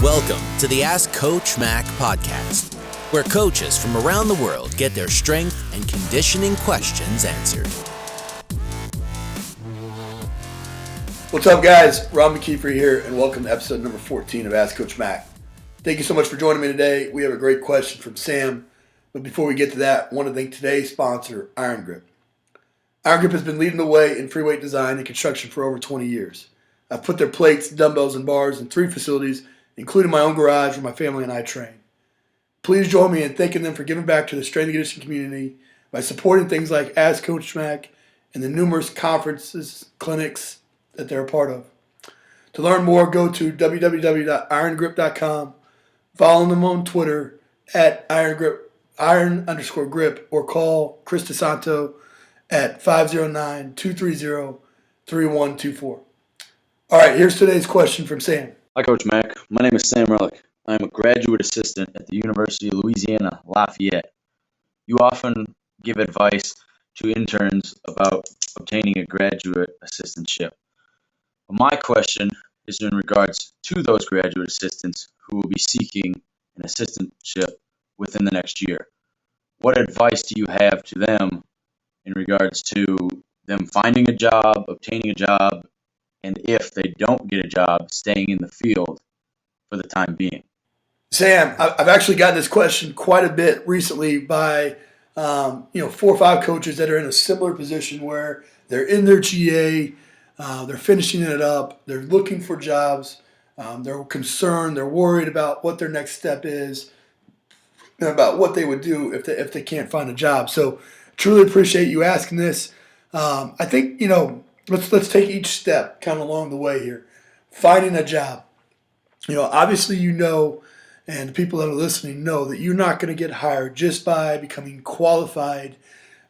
Welcome to the Ask Coach Mac podcast, where coaches from around the world get their strength and conditioning questions answered. What's up, guys? Rob McKeefery here, and welcome to episode number 14 of Ask Coach Mac. Thank you so much for joining me today. We have a great question from Sam, but before we get to that, I want to thank today's sponsor, Iron Grip. Iron Grip has been leading the way in free weight design and construction for over 20 years. I've put their plates, dumbbells, and bars in 3 facilities, including my own garage where my family and I train. Please join me in thanking them for giving back to the strength and conditioning community by supporting things like Ask Coach Mac and the numerous conferences, clinics that they're a part of. To learn more, go to www.irongrip.com, follow them on Twitter at iron_grip, or call Chris DeSanto at 509-230-3124. All right, here's today's question from Sam. Hi, Coach Mac. My name is Sam Relic. I am a graduate assistant at the University of Louisiana, Lafayette. You often give advice to interns about obtaining a graduate assistantship. My question is in regards to those graduate assistants who will be seeking an assistantship within the next year. What advice do you have to them in regards to them finding a job, obtaining a job, and if they don't get a job, staying in the field for the time being? Sam, I've actually gotten this question quite a bit recently by 4 or 5 coaches that are in a similar position where they're in their GA, they're finishing it up, they're looking for jobs, they're concerned, they're worried about what their next step is, and about what they would do if they can't find a job. So truly appreciate you asking this. I think, let's take each step kind of along the way here. Finding a job. Obviously and the people that are listening know that you're not going to get hired just by becoming qualified,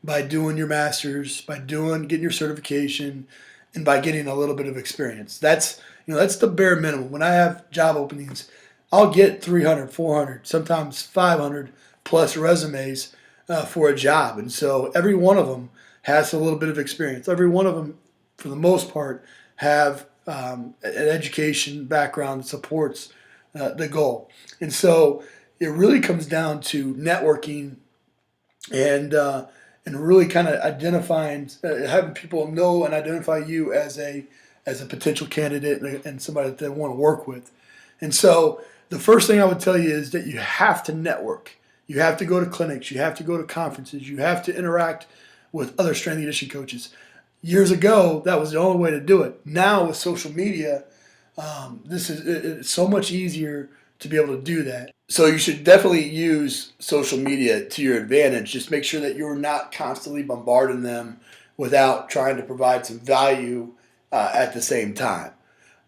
by doing your master's, by getting your certification, and by getting a little bit of experience. That's the bare minimum. When I have job openings, I'll get 300, 400, sometimes 500 plus resumes for a job. And so every one of them has a little bit of experience. Every one of them, for the most part, have an education background that supports the goal. And so it really comes down to networking and really kind of identifying, having people know and identify you as a potential candidate and somebody that they want to work with. And so the first thing I would tell you is that you have to network. You have to go to clinics. You have to go to conferences. You have to interact with other strength and conditioning coaches. Years ago, that was the only way to do it. Now with social media, it's so much easier to be able to do that. So you should definitely use social media to your advantage. Just make sure that you're not constantly bombarding them without trying to provide some value at the same time.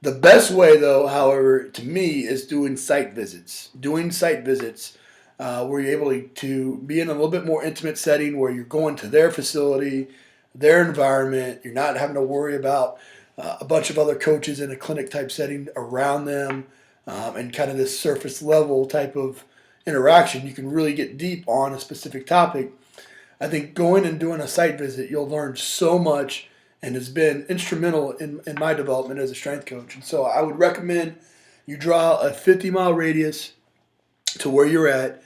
The best way, though, however, to me, is doing site visits. Doing site visits where you're able to be in a little bit more intimate setting where you're going to their facility, their environment. You're not having to worry about a bunch of other coaches in a clinic type setting around them, and kind of this surface level type of interaction. You can really get deep on a specific topic. I think going and doing a site visit, you'll learn so much, and has been instrumental in my development as a strength coach. And so I would recommend you draw a 50-mile radius to where you're at,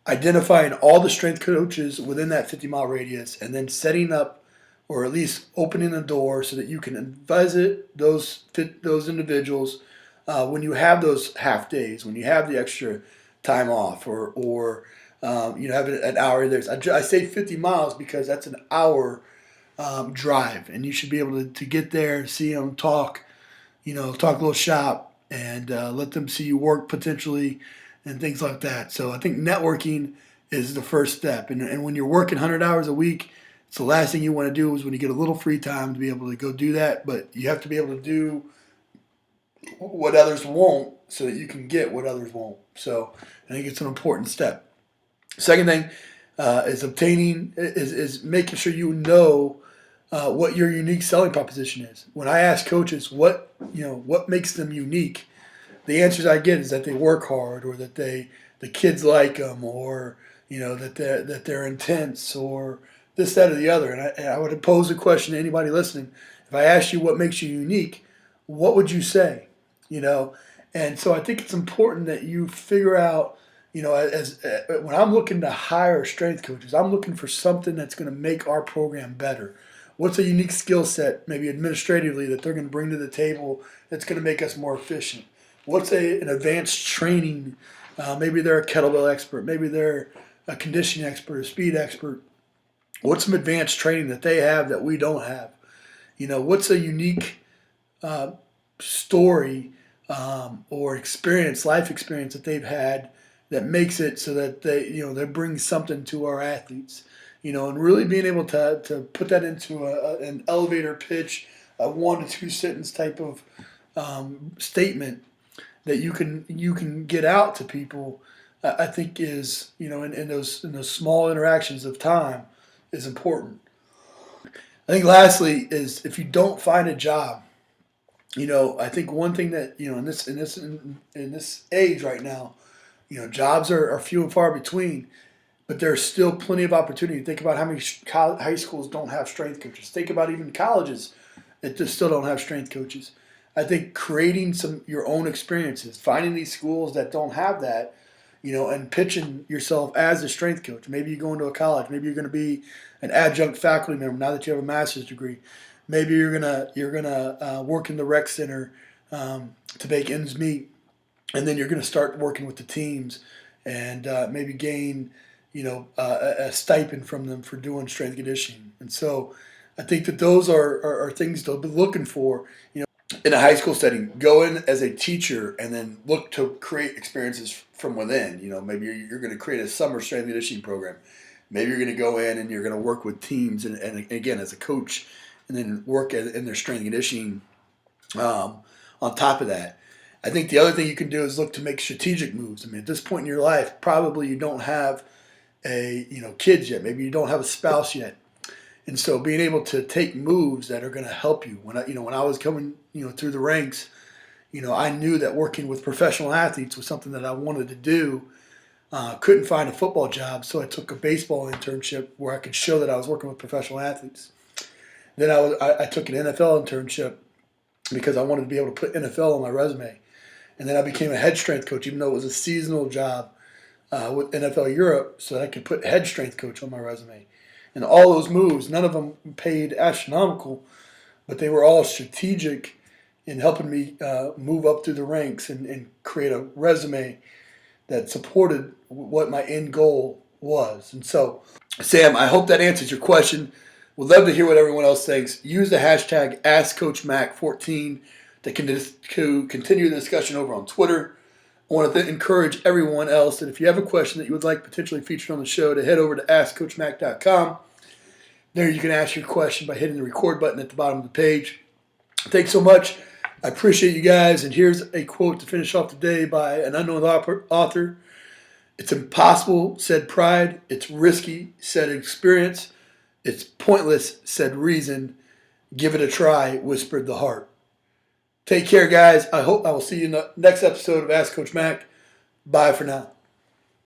identifying all the strength coaches within that 50-mile radius, and then setting up or at least opening a door so that you can visit those individuals when you have those half days, when you have the extra time off, or have an hour there. I say 50 miles because that's an hour drive, and you should be able to get there, see them, talk a little shop, and let them see you work potentially and things like that. So I think networking is the first step. And when you're working 100 hours a week, it's the last thing you want to do is when you get a little free time to be able to go do that. But you have to be able to do what others won't so that you can get what others won't. So I think it's an important step. Second thing is making sure you know what your unique selling proposition is. When I ask coaches what makes them unique, the answers I get is that they work hard, or that the kids like them, or that they're intense, or this, that, or the other. And I would pose a question to anybody listening. If I asked you what makes you unique, what would you say? And so I think it's important that you figure out, when I'm looking to hire strength coaches, I'm looking for something that's going to make our program better. What's a unique skill set, maybe administratively, that they're going to bring to the table that's going to make us more efficient? What's an advanced training? Maybe they're a kettlebell expert. Maybe they're a conditioning expert, a speed expert. What's some advanced training that they have that we don't have? What's a unique story or experience, life experience that they've had that makes it so that they bring something to our athletes, and really being able to put that into an elevator pitch, a 1 to 2 sentence type of statement that you can get out to people. I think is in those small interactions of time is important. I think lastly is if you don't find a job. I think one thing that in this age right now, jobs are few and far between, but there's still plenty of opportunity. Think about how many high schools don't have strength coaches. Think about even colleges that just still don't have strength coaches. I think creating your own experiences, finding these schools that don't have that, and pitching yourself as a strength coach. Maybe you go into a college. Maybe you're going to be an adjunct faculty member now that you have a master's degree. Maybe you're gonna work in the rec center to make ends meet, and then you're gonna start working with the teams and maybe gain a stipend from them for doing strength conditioning. And so I think that those are things to be looking for. In a high school setting, go in as a teacher and then look to create experiences from within. Maybe you're going to create a summer strength conditioning program. Maybe you're going to go in and you're going to work with teams and again as a coach. And then work in their strength and conditioning on top of that. I think the other thing you can do is look to make strategic moves. I mean, at this point in your life, probably you don't have kids yet. Maybe you don't have a spouse yet. And so being able to take moves that are going to help you. When I was coming through the ranks, I knew that working with professional athletes was something that I wanted to do. Couldn't find a football job, so I took a baseball internship where I could show that I was working with professional athletes. Then I took an NFL internship because I wanted to be able to put NFL on my resume. And then I became a head strength coach, even though it was a seasonal job with NFL Europe, so that I could put head strength coach on my resume. And all those moves, none of them paid astronomical, but they were all strategic in helping me move up through the ranks and create a resume that supported what my end goal was. And so, Sam, I hope that answers your question. We'd love to hear what everyone else thinks. Use the hashtag AskCoachMac14 to continue the discussion over on Twitter. I want to encourage everyone else that if you have a question that you would like potentially featured on the show, to head over to AskCoachMac.com. There you can ask your question by hitting the record button at the bottom of the page. Thanks so much. I appreciate you guys. And here's a quote to finish off today by an unknown author. It's impossible, said pride. It's risky, said experience. It's pointless, said reason. Give it a try, whispered the heart. Take care, guys. I hope I will see you in the next episode of Ask Coach Mac. Bye for now.